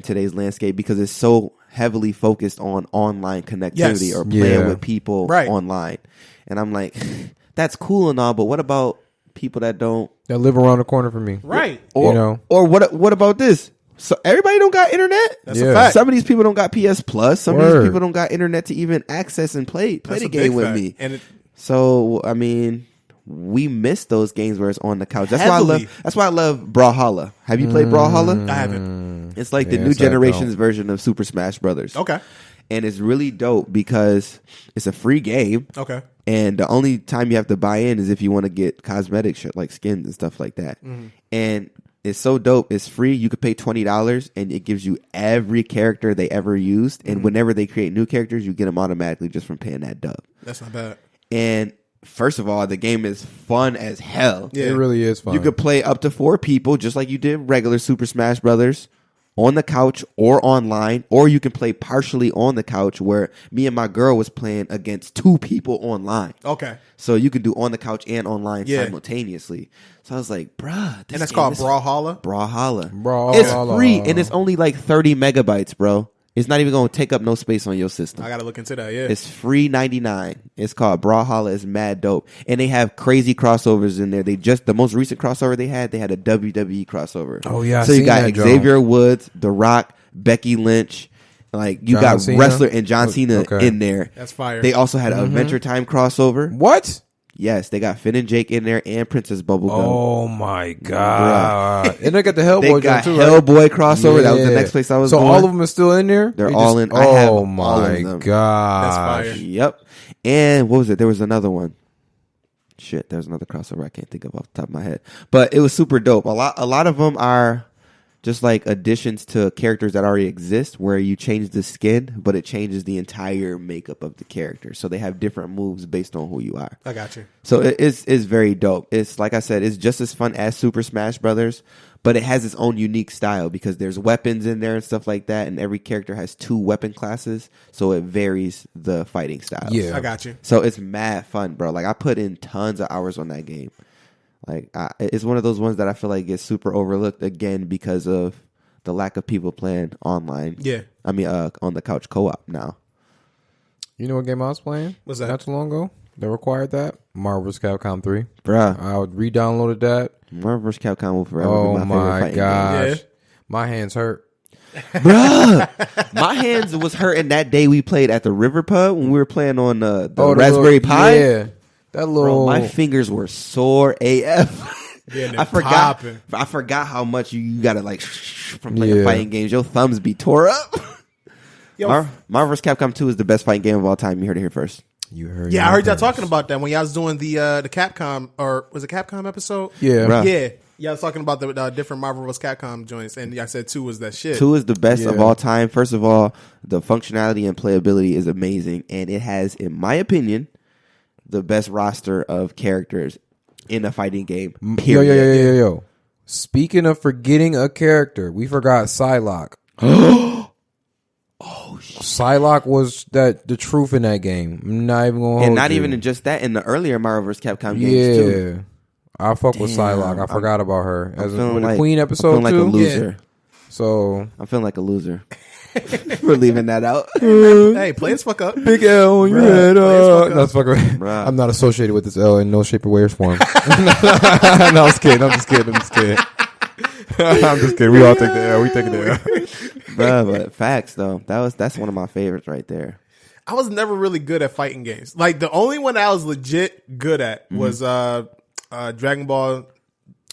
today's landscape because it's so heavily focused on online connectivity or playing with people online. And I'm like, that's cool and all, but what about people that live around the corner from me? Right. Or what about this? So everybody don't got internet. That's a fact. Some of these people don't got PS Plus. Some of these people don't got internet to even access and play the game with me. And so I mean, we miss those games where it's on the couch. That's why I love Brawlhalla. Have you played Brawlhalla? I haven't. It's like the new generation's version of Super Smash Brothers. Okay. And it's really dope because it's a free game. Okay. And the only time you have to buy in is if you want to get cosmetic shit like skins and stuff like that. Mm-hmm. And it's so dope. It's free. You could pay $20 and it gives you every character they ever used. And whenever they create new characters, you get them automatically just from paying that dub. That's not bad. And first of all, the game is fun as hell. Yeah. It really is fun. You could play up to 4 people just like you did regular Super Smash Brothers on the couch or online, or you can play partially on the couch where me and my girl was playing against 2 people online. Okay. So you could do on the couch and online simultaneously. So I was like, bruh. And that's called Brawlhalla? Brawlhalla. It's free and it's only like 30 megabytes, bro. It's not even going to take up no space on your system. I got to look into that, yeah. It's free 99. It's called Brawlhalla. It's mad dope. And they have crazy crossovers in there. The most recent crossover they had a WWE crossover. Oh, yeah. So you got Xavier Woods, The Rock, Becky Lynch. Like, you got wrestler and John Cena in there. That's fire. They also had an Adventure Time crossover. What? Yes, they got Finn and Jake in there and Princess Bubblegum. Oh my god! And they got the Hellboy. They got too, Hellboy right? crossover. That was the next place I was. So going. all of them are still in there. They're all in. I have all of them. God! That's fire. Yep. And what was it? There was another one. Shit, there's another crossover I can't think of off the top of my head. But it was super dope. A lot of them are just like additions to characters that already exist where you change the skin, but it changes the entire makeup of the character. So they have different moves based on who you are. I got you. So it's very dope. It's like I said, it's just as fun as Super Smash Brothers, but it has its own unique style because there's weapons in there and stuff like that, and every character has 2 weapon classes, so it varies the fighting styles. Yeah, I got you. So it's mad fun, bro. Like I put in tons of hours on that game. Like it's one of those ones that I feel like gets super overlooked again because of the lack of people playing online. Yeah, I mean on the couch co-op now. You know what game I was playing? What's that? Not too long ago. They required that Marvel vs. Capcom 3. Bruh, I re-downloaded that. Marvel vs. Capcom will forever be my favorite fighting gosh, game. My hands hurt. Bruh, my hands was hurting that day we played at the River Pub when we were playing on the Raspberry Pi. Yeah. That little, bro, my fingers were sore AF. Yeah, I forgot how much you gotta like from playing fighting games. Your thumbs be tore up. Marvel vs. Capcom 2 is the best fighting game of all time. You heard it here first. You heard. Yeah, I heard y'all talking about that when y'all was doing the Capcom, or was it Capcom episode? Yeah, bruh. Yeah. Yeah, I was talking about the different Marvel vs. Capcom joints, and I said 2 was that shit. 2 is the best of all time. First of all, the functionality and playability is amazing, and it has, in my opinion, the best roster of characters in a fighting game. Period. Yo. Speaking of forgetting a character, we forgot Psylocke. Oh shit! Psylocke was the truth in that game. I'm not even gonna hold and not you. even in just that. In the earlier Marvel vs. Capcom games too. I fuck with Psylocke. I forgot about her as with the Queen episode. I'm feeling like a loser. So I'm feeling like a loser. We're leaving that out. Hey, play as fuck up. Big L on your head. That's fucking. Bruh. I'm not associated with this L in no shape or way or form. No, I'm just kidding. I'm just kidding. We all take the L. We take the L. Bruh, but facts though. That's one of my favorites right there. I was never really good at fighting games. Like the only one I was legit good at was Dragon Ball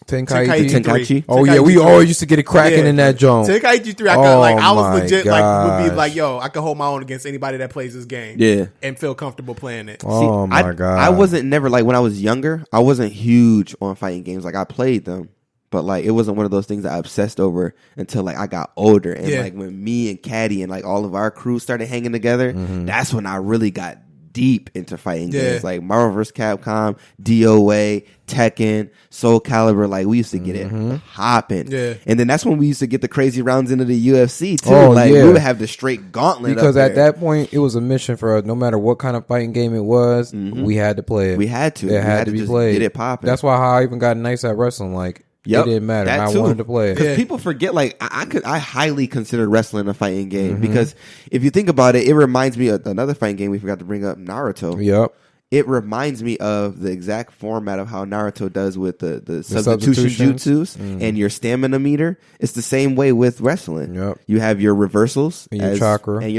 Tenkaichi 3. Oh yeah, we all used to get it cracking in that joint. Tenkaichi 3. I was legit would be like, yo, I could hold my own against anybody that plays this game. Yeah, and feel comfortable playing it. Oh my god, I wasn't never like when I was younger. I wasn't huge on fighting games. Like I played them, but like it wasn't one of those things that I obsessed over until like I got older. And like when me and Caddy and like all of our crew started hanging together, that's when I really got deep into fighting games like Marvel vs. Capcom, DOA, Tekken, Soul Calibur. Like we used to get it popping. Yeah. And then that's when we used to get the crazy rounds into the UFC too. We would have the straight gauntlet because up at that point it was a mission for us. No matter what kind of fighting game it was, we had to play it. We had to. It had to be just played. Get it popping. That's why how I even got nice at wrestling. Like Yep, it didn't matter. that I too. wanted to play it. Because people forget, like, I highly consider wrestling a fighting game because if you think about it, it reminds me of another fighting game we forgot to bring up, Naruto. Yep. It reminds me of the exact format of how Naruto does with the substitution jutsus and your stamina meter. It's the same way with wrestling. Yep. You have your reversals And your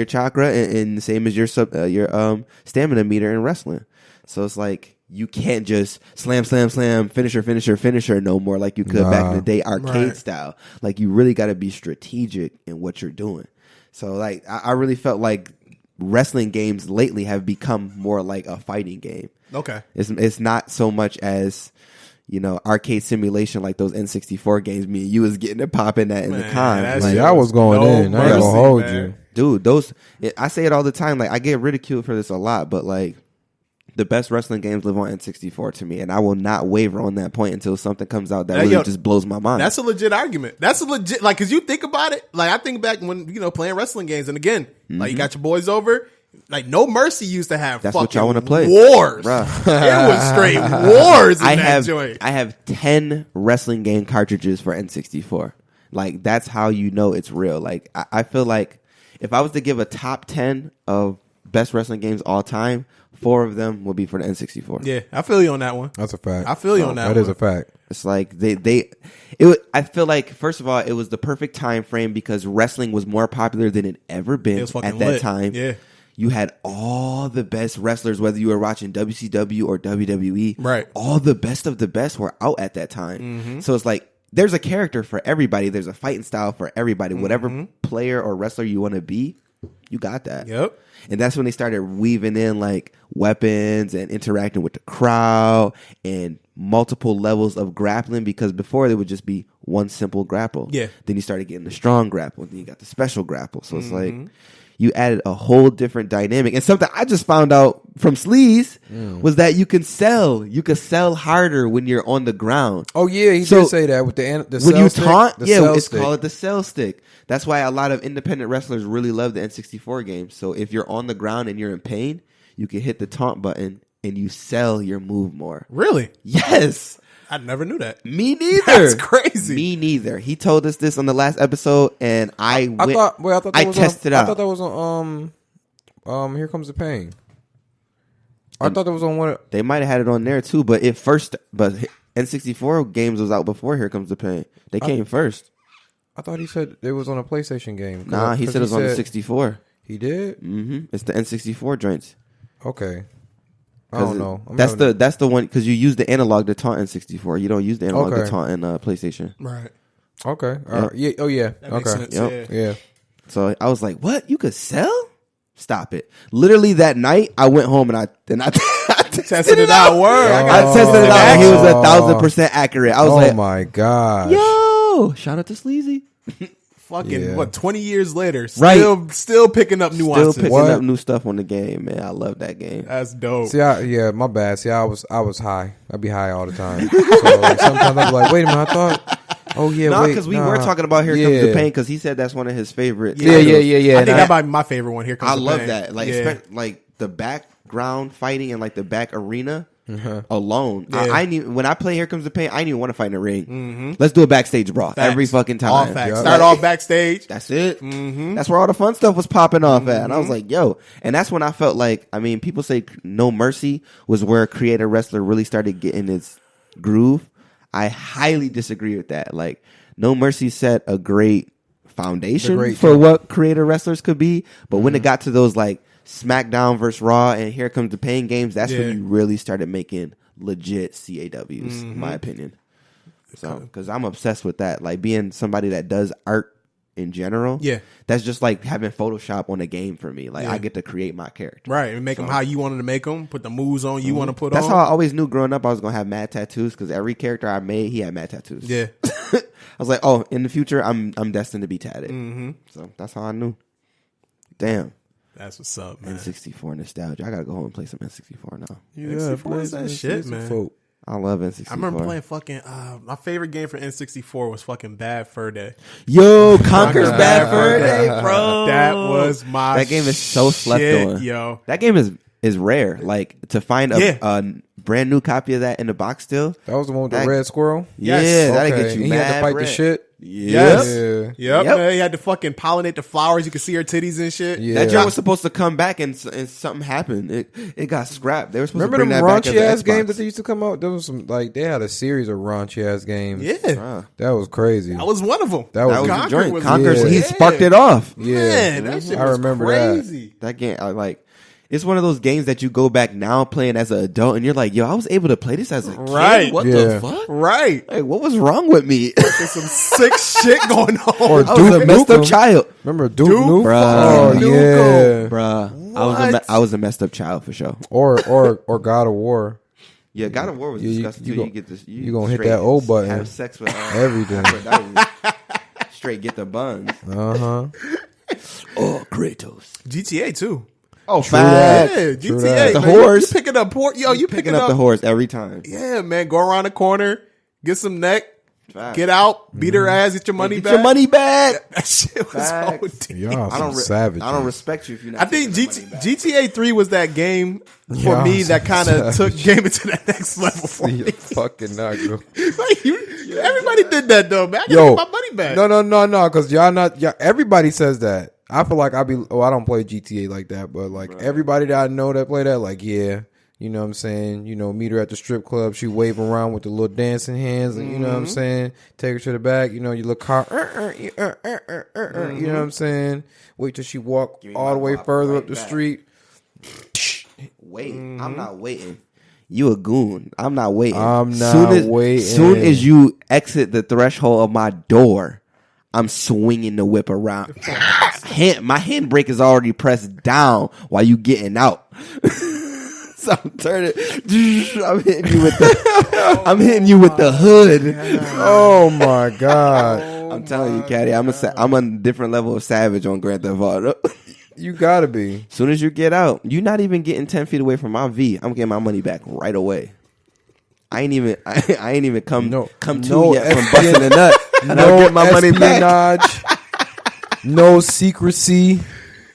chakra. and the same as your stamina meter in wrestling. So it's like you can't just slam, finisher no more like you could back in the day arcade style. Like you really got to be strategic in what you're doing. So like I really felt like wrestling games lately have become more like a fighting game. Okay. It's not so much as, arcade simulation like those N64 games me and you was getting it popping at in the con. Like, I was going in. I ain't gonna hold you. Dude, I say it all the time. Like I get ridiculed for this a lot, but like the best wrestling games live on N64 to me, and I will not waver on that point until something comes out that really just blows my mind. That's a legit argument. That's a legit, like, because you think about it, like, I think back when, playing wrestling games, and again, like, you got your boys over, like, No Mercy used to have That's fucking what y'all want to play. Wars. It was straight wars in that joint. I have 10 wrestling game cartridges for N64. Like, that's how you know it's real. Like, I feel like if I was to give a top 10 of best wrestling games all time, 4 of them will be for the N64. Yeah, I feel you on that one. That's a fact. I feel you on that one. That is a fact. It's like I feel like, first of all, it was the perfect time frame because wrestling was more popular than it ever been at that lit. time. Yeah. You had all the best wrestlers, whether you were watching WCW or WWE. Right. All the best of the best were out at that time. So it's like, there's a character for everybody. There's a fighting style for everybody. Whatever player or wrestler you want to be, you got that. Yep. And that's when they started weaving in like weapons and interacting with the crowd and multiple levels of grappling, because before there would just be one simple grapple. Yeah. Then you started getting the strong grapple. Then you got the special grapple. So it's like you added a whole different dynamic. And something I just found out from Sleaze was that you can sell. You can sell harder when you're on the ground. Oh yeah, he did say that with the when you taunt. Yeah, it's called the sell stick. That's why a lot of independent wrestlers really love the N64 games. So if you're on the ground and you're in pain, you can hit the taunt button and you sell your move more. Really? Yes. I never knew that. Me neither. That's crazy. Me neither. He told us this on the last episode, and I tested it out. I thought that was on Here Comes the Pain. I thought that was on one. They might have had it on there too, but N64 games was out before Here Comes the Pain. They came first. I thought he said it was on a PlayStation game. Nah, he said it was on the 64. He did? Mm-hmm. It's the N64 joints. Okay. I don't know. That's the one, because you use the analog to taunt in 64. You don't use the analog to taunt in PlayStation. Right. Okay. Yeah. Oh yeah. That makes sense. Yeah. So I was like, "What? You could sell? Stop it!" Literally that night, I went home and I tested it out. I tested it out. He was 1,000% accurate. I was like, "Oh my god!" Yo, shout out to Sleazy. Fucking 20 years later, still picking up nuances. Still picking up new stuff on the game, man. I love that game. That's dope. See, my bad. See, I was high. I'd be high all the time. So sometimes I'd be like, wait a minute, I thought. Oh yeah, no, because we were talking about Here Comes the Pain, because he said that's one of his favorite. Yeah. I think that might be my favorite one. Here Comes the Pain. I love that. Like the background fighting and like the back arena alone. Yeah. When I play Here Comes the Pain, I didn't even want to fight in the ring. Let's do a backstage brawl every fucking time. All facts. Start off backstage. That's it. That's where all the fun stuff was popping off at. And I was like, yo. And that's when I felt like, people say No Mercy was where Creator Wrestler really started getting its groove. I highly disagree with that. Like, No Mercy set a great foundation for what Creator Wrestlers could be. But when it got to those like SmackDown versus Raw and Here Comes the Pain games, that's when you really started making legit CAWs, in my opinion. So, because I'm obsessed with that. Like, being somebody that does art in general, that's just like having Photoshop on a game for me. Like, I get to create my character. Right, and make them how you wanted to make them, put the moves on you want to put That's on. how I always knew growing up I was going to have mad tattoos, because every character I made, he had mad tattoos. Yeah. I was like, oh, in the future, I'm destined to be tatted. So, that's how I knew. Damn. That's what's up, man. N64 nostalgia. I gotta go home and play some N64 now. N64 is that shit, man. I love N64. I remember playing fucking. My favorite game for N64 was fucking Bad Fur Day. Yo, Conker's Bad Fur Day, bro. That was my. That game is so slept on. Yo, that game is rare. Like, to find a brand new copy of that in the box still. That was the one with the red squirrel? Yes. Yeah, that'll Okay. get you He mad had to fight bread. the shit? Yes. Yeah. Yep. Man, he had to fucking pollinate the flowers. You could see her titties and shit. Yeah. That joint was supposed to come back and something happened. It got scrapped. They were supposed Remember to bring them that back as raunchy an ass Xbox. games that they used to come out? There was some like they had a series of raunchy ass games. Yeah. That was crazy. That was one of them. That was That was Conquer the joint. was- Conquer, yeah. he sparked it off. Yeah. Man, that shit I was remember crazy. That game, I like. It's one of those games that you go back now playing as an adult, and you're like, "Yo, I was able to play this as a kid. Right. What Yeah. the fuck? Right. Like, what was wrong with me? There's some sick shit going on. Or I was a Duke messed up Nukem. child, Remember Duke Duke? Nukem? Bruh. Oh Nukem. yeah. bruh. What? I was a messed up child for sure. Or God of War. Yeah, God of War was Yeah, disgusting you too. gon- You get this. you gonna hit straight that old button. Have sex with Everything. Straight get the buns. Uh-huh. Oh, Kratos. GTA too. Oh, True that. facts. Yeah, True GTA. that. The man, horse. You picking up port. Yo, you Picking up the horse every time. Yeah, man. Go around the corner, get some neck, Facts. get out, beat her ass, get your money Get back. your money back. That shit was Facts. OD. Y'all I don't. some savage. I don't respect you if you're not. I think taking the money back. GTA 3 was that game for Yeah, me that kind of savage. took gaming to that next level for You me. fucking not good. Like, everybody did that though, man. I gotta Yo, get my money back. no, because y'all not. Yeah, everybody says that. I feel like I don't play GTA like that, but like everybody that I know that play that, like you know what I'm saying. You know, meet her at the strip club. She wave around with the little dancing hands, and you know what I'm saying. Take her to the back. You know, you look hot. You know what I'm saying. Wait till she walk me all my the way guap further right up the back. street. Wait, I'm not waiting. You a goon. I'm not waiting. I'm not waiting. Soon as you exit the threshold of my door, I'm swinging the whip around. My handbrake is already pressed down while you getting out. So I'm turning. I'm hitting you with the. I'm hitting you with the hood. Oh my god! I'm telling you, Caddy. I'm on a different level of savage on Grand Theft Auto. You gotta be. Soon as you get out, you're not even getting 10 feet away from my V. I'm getting my money back right away. I ain't even come to yet from busting a nut. And I'll get my money back. espionage, no secrecy,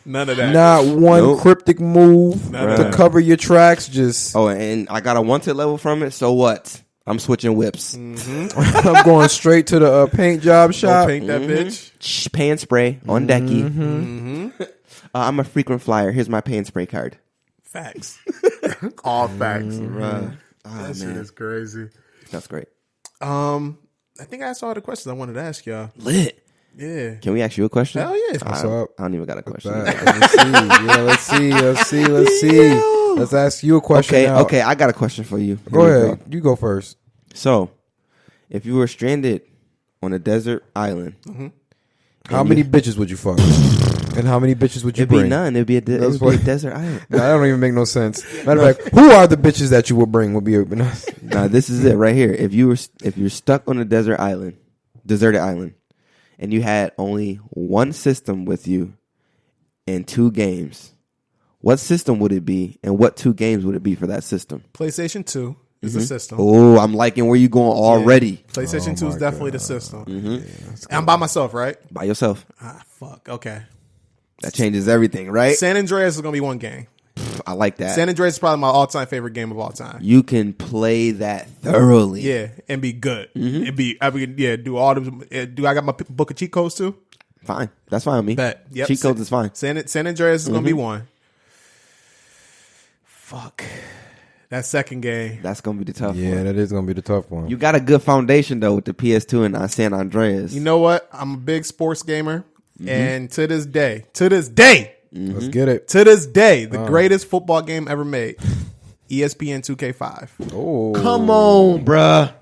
None of that. not one Nope. cryptic move None of to that. cover your tracks. Just Oh, and I got a wanted level from it. So what? I'm switching whips. I'm going straight to the paint job Go shop. paint that bitch. Pan spray on decky. I'm a frequent flyer. Here's my pan spray card. Facts. All facts. Oh, That shit man. is crazy. That's great. I think I asked all the questions I wanted to ask y'all. Lit. Yeah. Can we ask you a question? Hell yeah. What's up? I don't even got a question. Let's see. Let's ask you a question. now. Okay. I got a question for you. Go Here we ahead. You go first. So, if you were stranded on a desert island, How many bitches would you fuck? And how many bitches would you it'd bring? be none. It'd be a desert island. No, that don't even make no sense. Matter of fact, who are the bitches that you would bring? Would be Nah, this is it right here. If you're stuck on a deserted island, and you had only one system with you and 2 games, what system would it be, and what 2 games would it be for that system? PlayStation 2 is the system. Oh, I'm liking where you going already. PlayStation 2 is definitely the system. I'm by myself, right? By yourself. Ah, fuck. Okay. That changes everything, right? San Andreas is going to be one game. I like that. San Andreas is probably my all-time favorite game of all time. You can play that thoroughly. Yeah, and be good. Do all the. Do I got my book of cheat codes too? Fine. That's fine with me. Bet. Yep. Cheat codes is fine. San Andreas is going to be one. Fuck. That second game. That's going to be the tough Yeah, one. that is gonna be the tough one. You got a good foundation, though, with the PS2 and San Andreas. You know what? I'm a big sports gamer, and to this day, Let's get it. the greatest football game ever made, ESPN 2K5. Oh, Come on, bruh.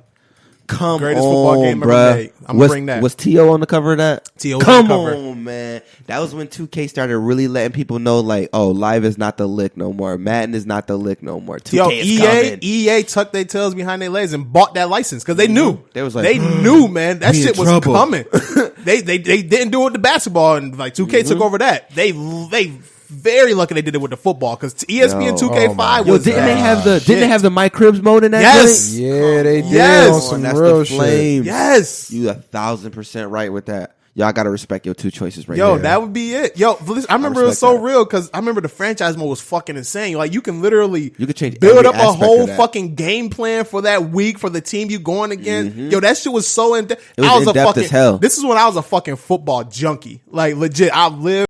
Come Greatest on, football game ever bruh. made. I'm gonna bring that. Was T.O. on the cover of that? T.O. was Come on the cover. on, man. That was when 2K started really letting people know, like, oh, live is not the lick no more. Madden is not the lick no more. 2K Yo, is coming. EA tucked their tails behind their legs and bought that license because they knew. They was like, they knew, man. That we in shit was trouble. coming. they didn't do it with the basketball, and like 2K took over that. They very lucky they did it with the football because ESPN Yo, 2K5 Yo, was. didn't they have the shit. didn't they have the My Cribs mode in that? Yes. joint? yeah, they did Yes. on some That's real the shit. flames. Yes. You 1,000% right with that. y'all got to respect your 2 choices right Yo, there. that would be it. Yo, listen, I remember it was so respect that. real because I remember the franchise mode was fucking insane. Like you can literally could change build every up a aspect whole of that. fucking game plan for that week for the team you going against. Yo, that shit was so in depth. It was in-depth as hell. This is when I was a fucking football junkie. Like legit, I lived